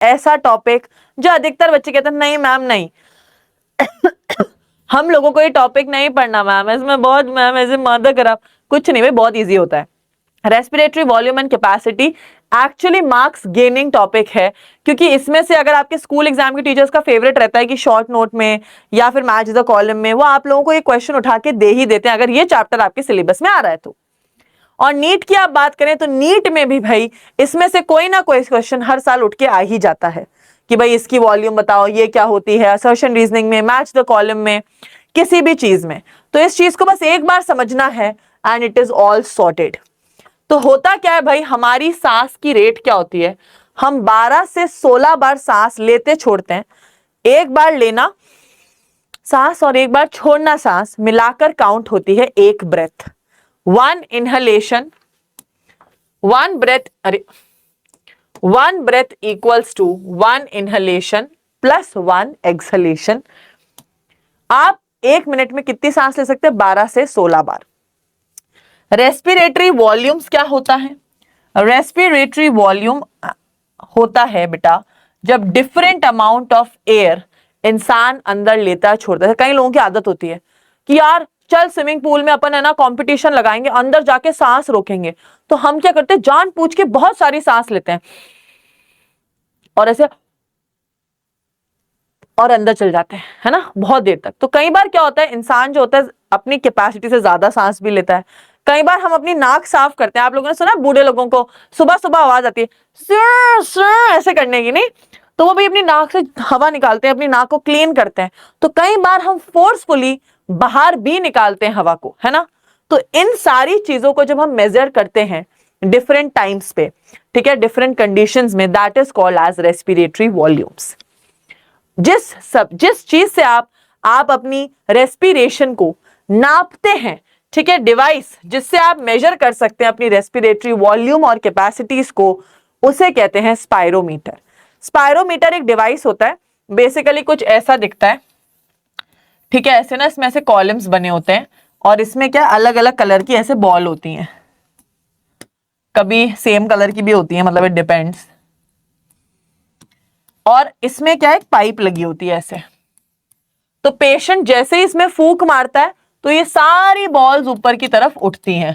ऐसा टॉपिक जो अधिकतर बच्चे कहते हैं नहीं मैम नहीं हम लोगों को ये टॉपिक नहीं पढ़ना मैम, इसमें बहुत मैम ऐसे माथा खराब। कुछ नहीं भाई, बहुत इजी होता है। Respiratory volume and capacity actually marks gaining topic है, क्योंकि इसमें से अगर आपके स्कूल एग्जाम के टीचर्स का फेवरेट रहता है कि शॉर्ट नोट में या फिर मैच द कॉलम में वो आप लोगों को ये क्वेश्चन उठा के दे ही देते हैं अगर ये चैप्टर आपके सिलेबस में आ रहा है तो। और नीट की आप बात करें तो नीट में भी भाई इसमें से कोई ना कोई क्वेश्चन हर साल उठ के आ ही जाता है कि भाई इसकी वॉल्यूम बताओ, ये क्या होती है, असर्शन रीजनिंग में, मैच द कॉलम में, किसी भी चीज में। तो इस चीज को बस एक बार समझना है and it is all sorted. तो होता क्या है भाई, हमारी सांस की रेट क्या होती है, हम 12 से 16 बार सांस लेते छोड़ते हैं। एक बार लेना सांस और एक बार छोड़ना सांस मिलाकर काउंट होती है एक breath. One inhalation, one breath equals to one inhalation plus one exhalation. आप एक मिनट में कितनी सांस ले सकते हैं, 12 से 16 बार। रेस्पिरेटरी वॉल्यूम्स क्या होता है, रेस्पिरेटरी वॉल्यूम होता है बेटा जब डिफरेंट अमाउंट ऑफ एयर इंसान अंदर लेता छोड़ता है। कई लोगों की आदत होती है कि यार चल स्विमिंग पूल में अपन है ना कंपटीशन लगाएंगे, अंदर जाके सांस रोकेंगे। तो हम क्या करते हैं, जान पूछ के बहुत सारी सांस लेते हैं और ऐसे और अंदर चल जाते हैं, है ना, बहुत देर तक। तो कई बार क्या होता है, इंसान जो होता है अपनी कैपेसिटी से ज्यादा सांस भी लेता है। कई बार हम अपनी नाक साफ करते हैं, आप लोगों ने सुना बूढ़े लोगों को सुबह सुबह आवाज आती है सर सर ऐसे करने की, नहीं तो वो भी अपनी नाक से हवा निकालते हैं, अपनी नाक को क्लीन करते हैं। तो कई बार हम फोर्सफुली बाहर भी निकालते हैं हवा को, है ना। तो इन सारी चीजों को जब हम मेजर करते हैं डिफरेंट टाइम्स पे, ठीक है, डिफरेंट कंडीशंस में, that is called as respiratory volumes. जिस चीज से आप अपनी रेस्पिरेशन को नापते हैं, ठीक है, डिवाइस जिससे आप मेजर कर सकते हैं अपनी रेस्पिरेटरी वॉल्यूम और कैपेसिटीज को, उसे कहते हैं स्पायरोमीटर। स्पायरोमीटर एक डिवाइस होता है, बेसिकली कुछ ऐसा दिखता है, ठीक है, ऐसे ना इसमें ऐसे कॉलम्स बने होते हैं और इसमें क्या अलग अलग कलर की ऐसे बॉल होती हैं, कभी सेम कलर की भी होती है, मतलब इट डिपेंड्स। और इसमें क्या एक पाइप लगी होती है ऐसे। तो पेशेंट जैसे ही इसमें फूंक मारता है तो ये सारी बॉल्स ऊपर की तरफ उठती हैं,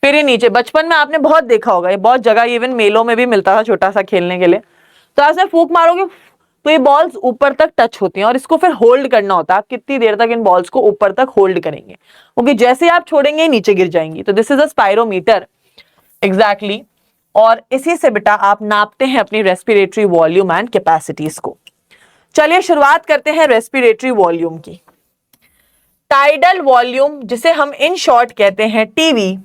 फिर ये नीचे। बचपन में आपने बहुत देखा होगा, ये बहुत जगह इवन मेलों में भी मिलता था छोटा सा खेलने के लिए। तो ऐसे फूंक मारोगे तो ये बॉल्स ऊपर तक टच होती हैं और इसको फिर होल्ड करना होता है। आप कितनी देर तक इन बॉल्स को ऊपर तक होल्ड करेंगे, क्योंकि जैसे आप छोड़ेंगे नीचे गिर जाएंगी। तो this is a spirometer exactly. और इसी से बेटा आप नापते हैं अपनी रेस्पिरेटरी वॉल्यूम एंड कैपेसिटीज को। चलिए शुरुआत करते हैं रेस्पिरेटरी वॉल्यूम की। टाइडल वॉल्यूम, जिसे हम इन शॉर्ट कहते हैं टीवी।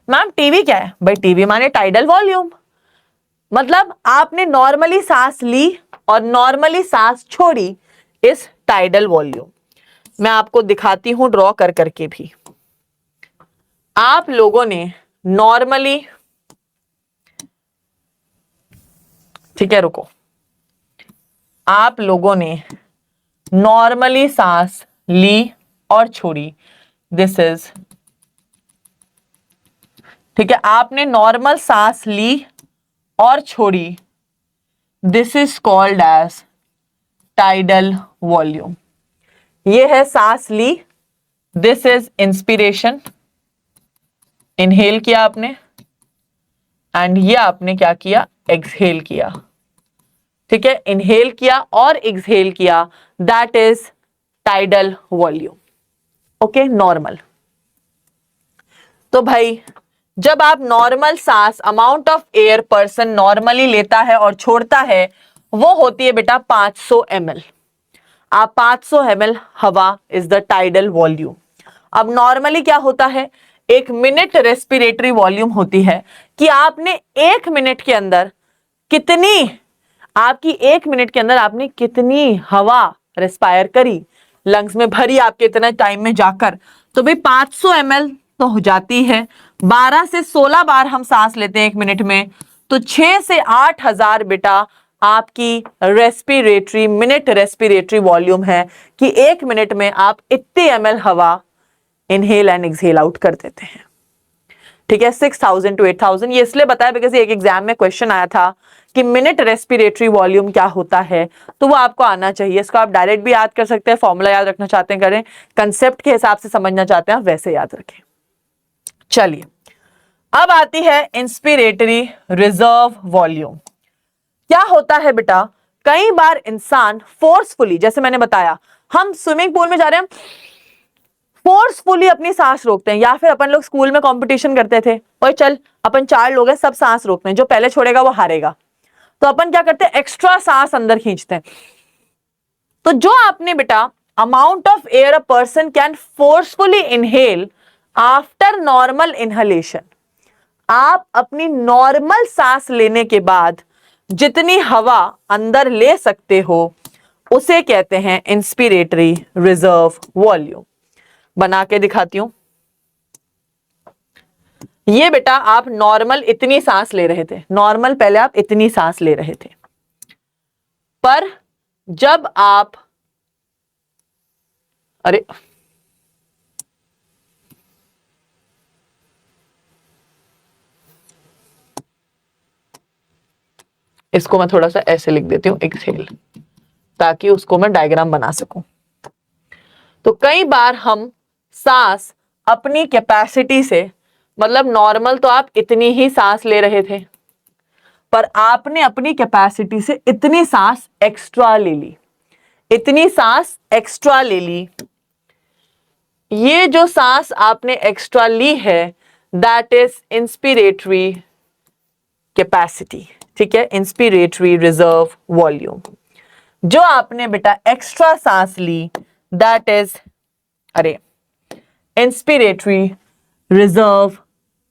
मैम टीवी क्या है भाई, टीवी माने टाइडल वॉल्यूम, मतलब आपने नॉर्मली सांस ली और नॉर्मली सांस छोड़ी, इस टाइडल वॉल्यूम। मैं आपको दिखाती हूं ड्रॉ कर करके भी। आप लोगों ने नॉर्मली, ठीक है रुको, आप लोगों ने नॉर्मली सांस ली और छोड़ी, दिस इज, ठीक है, आपने नॉर्मल सांस ली और छोड़ी, this is called as tidal volume. ये है सांस ली, दिस इज इंस्पिरेशन, इनहेल किया आपने, एंड ये आपने क्या किया, एक्सहेल किया, ठीक है, इनहेल किया और एक्सहेल किया, that is tidal volume. Okay, normal. तो भाई जब आप नॉर्मल सांस, amount of air person normally लेता है और छोड़ता है, वो होती है बेटा 500 ml। आप 500 ml हवा इज द टाइडल वॉल्यूम। अब नॉर्मली क्या होता है, एक मिनट रेस्पिरेटरी वॉल्यूम होती है कि आपने एक मिनट के अंदर कितनी, आपकी एक मिनट के अंदर आपने कितनी हवा रेस्पायर करी, लंग्स में भरी आपके इतना टाइम में जाकर। तो भाई 500 ml तो हो जाती है, 12 से 16 बार हम सांस लेते हैं एक मिनट में, तो 6 से 8,000 बेटा आपकी रेस्पिरेटरी, मिनट रेस्पिरेटरी वॉल्यूम है कि एक मिनट में आप इतने ml हवा इनहेल एंड एक्सहेल आउट कर देते हैं। ठीक है, 6000 to 8000। ये इसलिए बताया बिकॉज एक एग्जाम में क्वेश्चन आया था कि मिनट रेस्पिरेटरी वॉल्यूम क्या होता है, तो वो आपको आना चाहिए। इसको आप डायरेक्ट भी याद कर सकते हैं, फॉर्मूला याद रखना चाहते हैं करें, कंसेप्ट के हिसाब से समझना चाहते हैं वैसे याद रखें। चलिए, अब आती है इंस्पिरेटरी रिजर्व वॉल्यूम। क्या होता है बेटा, कई बार इंसान फोर्सफुली, जैसे मैंने बताया हम स्विमिंग पूल में जा रहे हैं, फोर्सफुली अपनी सांस रोकते हैं, या फिर अपन लोग स्कूल में कंपटीशन करते थे, ओए चल अपन 4 लोग हैं सब सांस रोकते हैं, जो पहले छोड़ेगा वो हारेगा, तो अपन क्या करते हैं, एक्स्ट्रा सांस अंदर खींचते हैं। तो जो आपने बेटा amount of air a person can forcefully inhale after normal inhalation, आप अपनी नॉर्मल सांस लेने के बाद जितनी हवा अंदर ले सकते हो उसे कहते हैं इंस्पिरेटरी रिजर्व वॉल्यूम। बना के दिखाती हूं। ये बेटा आप नॉर्मल इतनी सांस ले रहे थे, नॉर्मल पहले आप इतनी सांस ले रहे थे, पर जब आप, अरे इसको मैं थोड़ा सा ऐसे लिख देती हूं, एक्सहेल, ताकि उसको मैं डायग्राम बना सकूं। तो कई बार हम सांस अपनी कैपेसिटी से, मतलब नॉर्मल तो आप इतनी ही सांस ले रहे थे, पर आपने अपनी कैपेसिटी से इतनी सांस एक्स्ट्रा ले ली, इतनी सांस एक्स्ट्रा ले ली। ये जो सांस आपने एक्स्ट्रा ली है दैट इज इंस्पिरेटरी कैपेसिटी, ठीक है, इंस्पिरेटरी रिजर्व वॉल्यूम। जो आपने बेटा एक्स्ट्रा सांस ली दैट इज, अरे इंस्पिरेटरी रिजर्व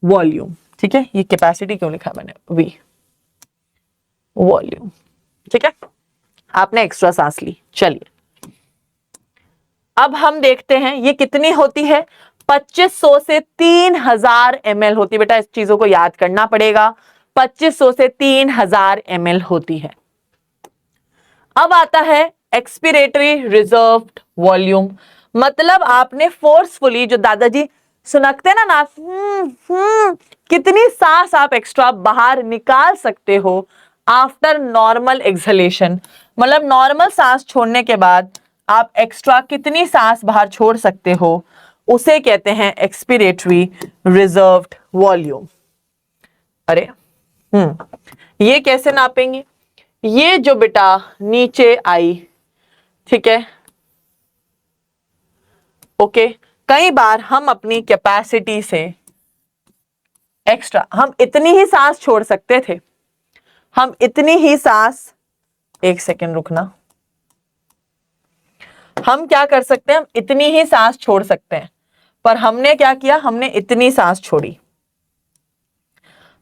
वॉल्यूम, ठीक है। ये कैपेसिटी क्यों लिखा मैंने, वी वॉल्यूम, ठीक है, आपने एक्स्ट्रा सांस ली। चलिए अब हम देखते हैं ये कितनी होती है, 2500 से 3000 ml होती है बेटा, इस चीजों को याद करना पड़ेगा, 2500 से 3000 ml होती है। अब आता है एक्सपिरेटरी रिजर्व्ड वॉल्यूम, मतलब आपने फोर्सफुली, जो दादाजी सुनकते ना नाक, कितनी सांस आप एक्स्ट्रा बाहर निकाल सकते हो आफ्टर नॉर्मल एक्सहेलेशन, मतलब नॉर्मल सांस छोड़ने के बाद आप एक्स्ट्रा कितनी सांस बाहर छोड़ सकते हो, उसे कहते हैं एक्सपिरेटरी रिजर्व्ड वॉल्यूम। अरे ये कैसे नापेंगे, ये जो बेटा नीचे आई, ठीक है, ओके, कई बार हम अपनी कैपेसिटी से एक्स्ट्रा, हम इतनी ही सांस छोड़ सकते थे, हम इतनी ही सांस, एक सेकेंड रुकना, हम क्या कर सकते हैं, हम इतनी ही सांस छोड़ सकते हैं, पर हमने क्या किया, हमने इतनी सांस छोड़ी,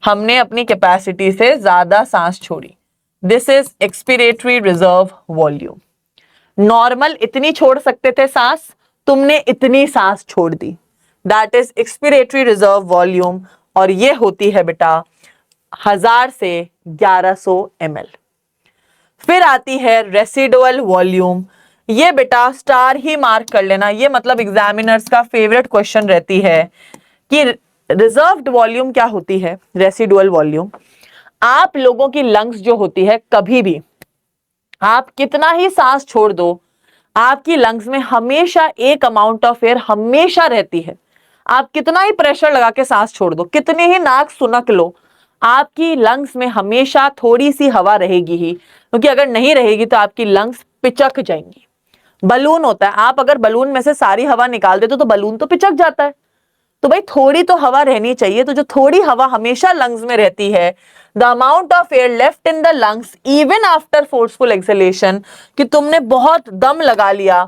हमने अपनी कैपेसिटी से ज्यादा सांस छोड़ी। This is expiratory reserve volume. Normal इतनी छोड़ सकते थे सांस, तुमने इतनी सांस छोड़ दी, that is expiratory reserve volume, और ये होती है बेटा 1000 से 1100 ml। फिर आती है रेसिडुअल वॉल्यूम, ये बेटा स्टार ही मार्क कर लेना, ये मतलब एग्जामिनर्स का फेवरेट क्वेश्चन रहती है कि रिजर्व्ड वॉल्यूम क्या होती है। रेसिडुअल वॉल्यूम, आप लोगों की लंग्स जो होती है, कभी भी आप कितना ही सांस छोड़ दो, आपकी लंग्स में हमेशा एक अमाउंट ऑफ एयर हमेशा रहती है। आप कितना ही प्रेशर लगा के सांस छोड़ दो, कितनी ही नाक सुनक लो, आपकी लंग्स में हमेशा थोड़ी सी हवा रहेगी ही, क्योंकि अगर नहीं रहेगी तो आपकी लंग्स पिचक जाएंगी। बलून होता है, आप अगर बलून में से सारी हवा निकाल देते तो बलून तो पिचक जाता है, तो भाई थोड़ी तो हवा रहनी चाहिए। तो जो थोड़ी हवा हमेशा लंग्स में रहती है, the amount of air left in the lungs even after forceful exhalation, कि तुमने बहुत दम लगा लिया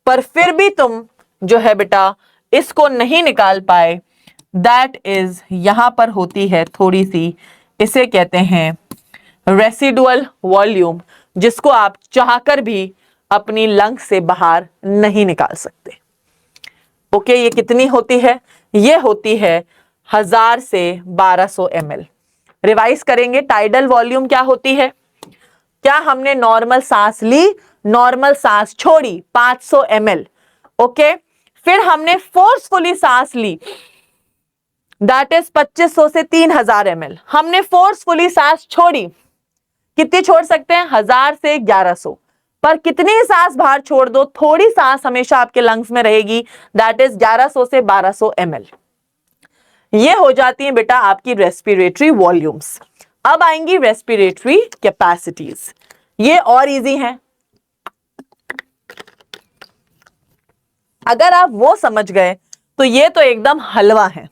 पर फिर भी तुम जो है बेटा इसको नहीं निकाल पाए, दैट इज, यहां पर होती है थोड़ी सी, इसे कहते हैं रेसिडुअल वॉल्यूम, जिसको आप चाहकर भी अपनी लंग्स से बाहर नहीं निकाल सकते। ओके, ये कितनी होती है, ये होती है 1000 से 1200 ml। रिवाइज करेंगे, टाइडल वॉल्यूम क्या होती है, क्या हमने नॉर्मल सांस ली, नॉर्मल सांस छोड़ी 500 ml, ओके, फिर हमने फोर्सफुली सांस ली, दैट इज 2500 से 3000 ml। हमने फोर्सफुली सांस छोड़ी, कितनी छोड़ सकते हैं? 1000 से 1100। पर कितनी सांस बाहर छोड़ दो, थोड़ी सांस हमेशा आपके लंग्स में रहेगी, दैट इज 1100 से 1200 ml। ये हो जाती है बेटा आपकी रेस्पिरेटरी वॉल्यूम्स। अब आएंगी रेस्पिरेटरी कैपेसिटीज, ये और इजी है। अगर आप वो समझ गए तो ये तो एकदम हलवा है।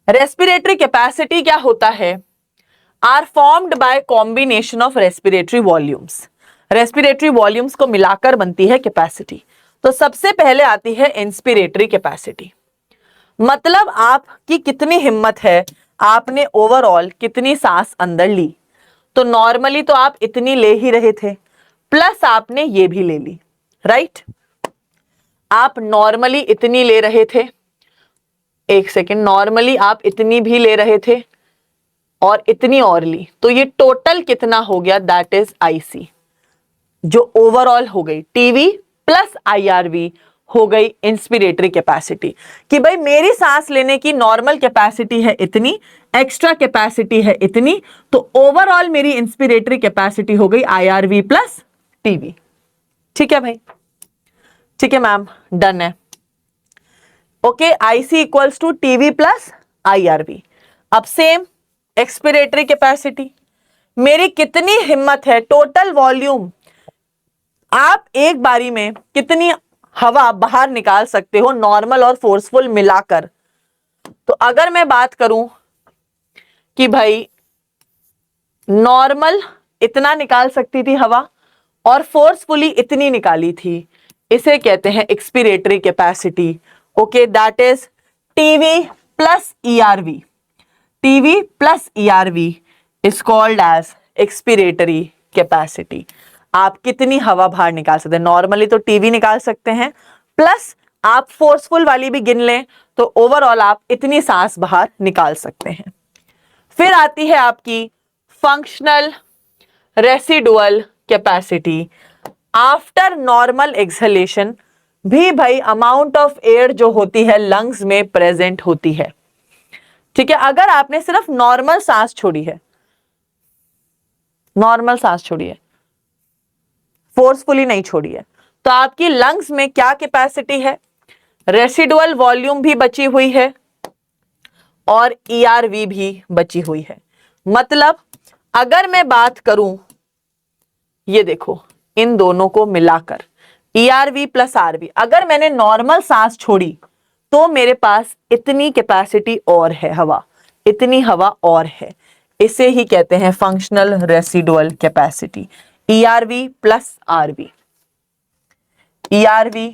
रेस्पिरेटरी कैपेसिटी क्या होता है? Are formed by combination of respiratory volumes. Respiratory volumes को मिलाकर बनती है कैपेसिटी। तो सबसे पहले आती है इंस्पिरेटरी कैपेसिटी, मतलब आपकी कितनी हिम्मत है, आपने ओवरऑल कितनी सांस अंदर ली। तो नॉर्मली तो आप इतनी ले ही रहे थे, प्लस आपने ये भी ले ली, राइट? आप नॉर्मली इतनी ले रहे थे, एक सेकेंड, नॉर्मली आप इतनी भी ले रहे थे और इतनी और ली, तो ये टोटल कितना हो गया? दैट इज आईसी, जो ओवरऑल हो गई टीवी प्लस आईआरवी हो गई इंस्पिरेटरी कैपेसिटी। कि भाई मेरी सांस लेने की नॉर्मल कैपेसिटी है इतनी, एक्स्ट्रा कैपेसिटी है इतनी, तो ओवरऑल मेरी इंस्पिरेटरी कैपेसिटी हो गई आईआरवी प्लस टीवी। ठीक है भाई, ठीक है मैम, डन है। Okay, IC equals to TV plus IRV. अब सेम एक्सपिरेटरी कैपेसिटी, मेरी कितनी हिम्मत है, टोटल वॉल्यूम, आप एक बारी में कितनी हवा बाहर निकाल सकते हो नॉर्मल और फोर्सफुल मिलाकर। तो अगर मैं बात करूं कि भाई नॉर्मल इतना निकाल सकती थी हवा और फोर्सफुली इतनी निकाली थी, इसे कहते हैं expiratory capacity. Okay, that is TV plus ERV. TV plus ERV is called as expiratory capacity. आप कितनी हवा बाहर निकाल सकते हैं, नॉर्मली तो टीवी निकाल सकते हैं, प्लस आप फोर्सफुल वाली भी गिन लें तो ओवरऑल आप इतनी सांस बाहर निकाल सकते हैं। फिर आती है आपकी functional residual capacity. After normal exhalation भी भाई अमाउंट ऑफ एयर जो होती है लंग्स में प्रेजेंट होती है। ठीक है, अगर आपने सिर्फ नॉर्मल सांस छोड़ी है, नॉर्मल सांस छोड़ी है, फोर्सफुली नहीं छोड़ी है, तो आपकी लंग्स में क्या कैपेसिटी है? रेसिडुअल वॉल्यूम भी बची हुई है और ईआरवी भी बची हुई है। मतलब अगर मैं बात करूं, ये देखो इन दोनों को मिलाकर ईआरवी प्लस आरवी, अगर मैंने नॉर्मल सांस छोड़ी तो मेरे पास इतनी कैपेसिटी और है, हवा इतनी हवा और है, इसे ही कहते हैं functional residual capacity. ERV plus RV, ERV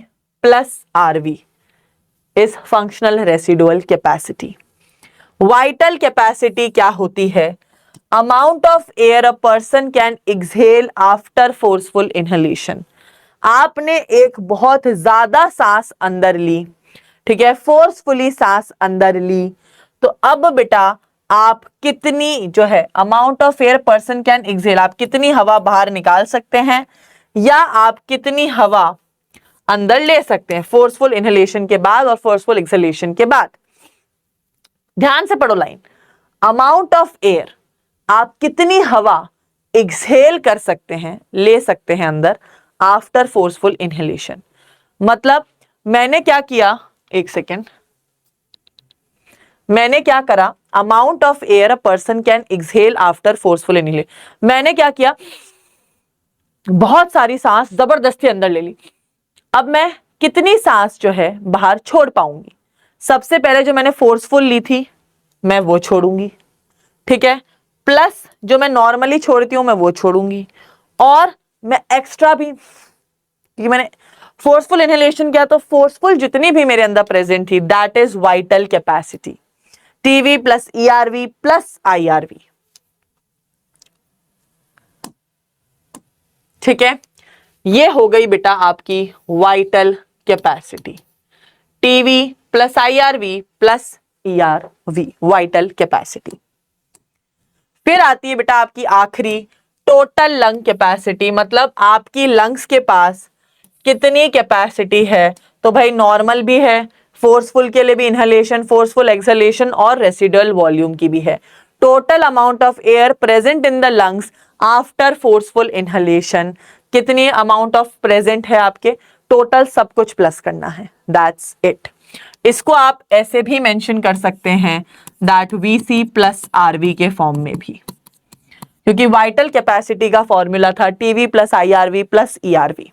plus RV is functional residual capacity. Vital capacity क्या होती है? Amount of air a person can exhale after forceful inhalation. आपने एक बहुत ज्यादा सांस अंदर ली, ठीक है, फोर्सफुली सांस अंदर ली, तो अब बेटा आप कितनी जो है amount of air person can exhale, आप कितनी हवा बाहर निकाल सकते हैं या आप कितनी हवा अंदर ले सकते हैं फोर्सफुल इनहेलेशन के बाद और फोर्सफुल एक्सहेलेशन के बाद। ध्यान से पढ़ो लाइन, अमाउंट ऑफ एयर, आप कितनी हवा एक्सहेल कर सकते हैं, ले सकते हैं अंदर आफ्टर फोर्सफुल इनहेलेशन। मतलब मैंने क्या किया, एक सेकेंड, मैंने क्या करा, amount of air a person can exhale after forceful inhalation, मैंने क्या किया, बहुत सारी सांस जबरदस्ती अंदर ले ली। अब मैं कितनी सांस जो है बाहर छोड़ पाऊंगी? सबसे पहले जो मैंने फोर्सफुल ली थी मैं वो छोड़ूंगी, ठीक है, प्लस जो मैं नॉर्मली छोड़ती हूं मैं वो छोड़ूंगी, और मैं एक्स्ट्रा भी, क्योंकि मैंने फोर्सफुल इनहेलेशन किया तो फोर्सफुल जितनी भी मेरे अंदर प्रेजेंट थी, that is vital capacity. TV plus ERV plus IRV. ठीक है, ये हो गई बेटा आपकी vital capacity, TV plus IRV plus ERV, vital capacity. फिर आती है बेटा आपकी आखिरी टोटल लंग कैपेसिटी, मतलब आपकी लंग्स के पास कितनी कैपेसिटी है। तो भाई नॉर्मल भी है, फोर्सफुल के लिए भी इनहेलेशन, फोर्सफुल एक्सहेलेशन और रेसिडुअल वॉल्यूम की भी है। Total amount of air present in the lungs after forceful inhalation, कितनी अमाउंट ऑफ प्रेजेंट है आपके, टोटल सब कुछ प्लस करना है, दैट्स इट। इसको आप ऐसे भी मेंशन कर सकते हैं दैट VC प्लस RV के फॉर्म में भी, क्योंकि वाइटल कैपेसिटी का फॉर्मूला था TV plus IRV plus ERV।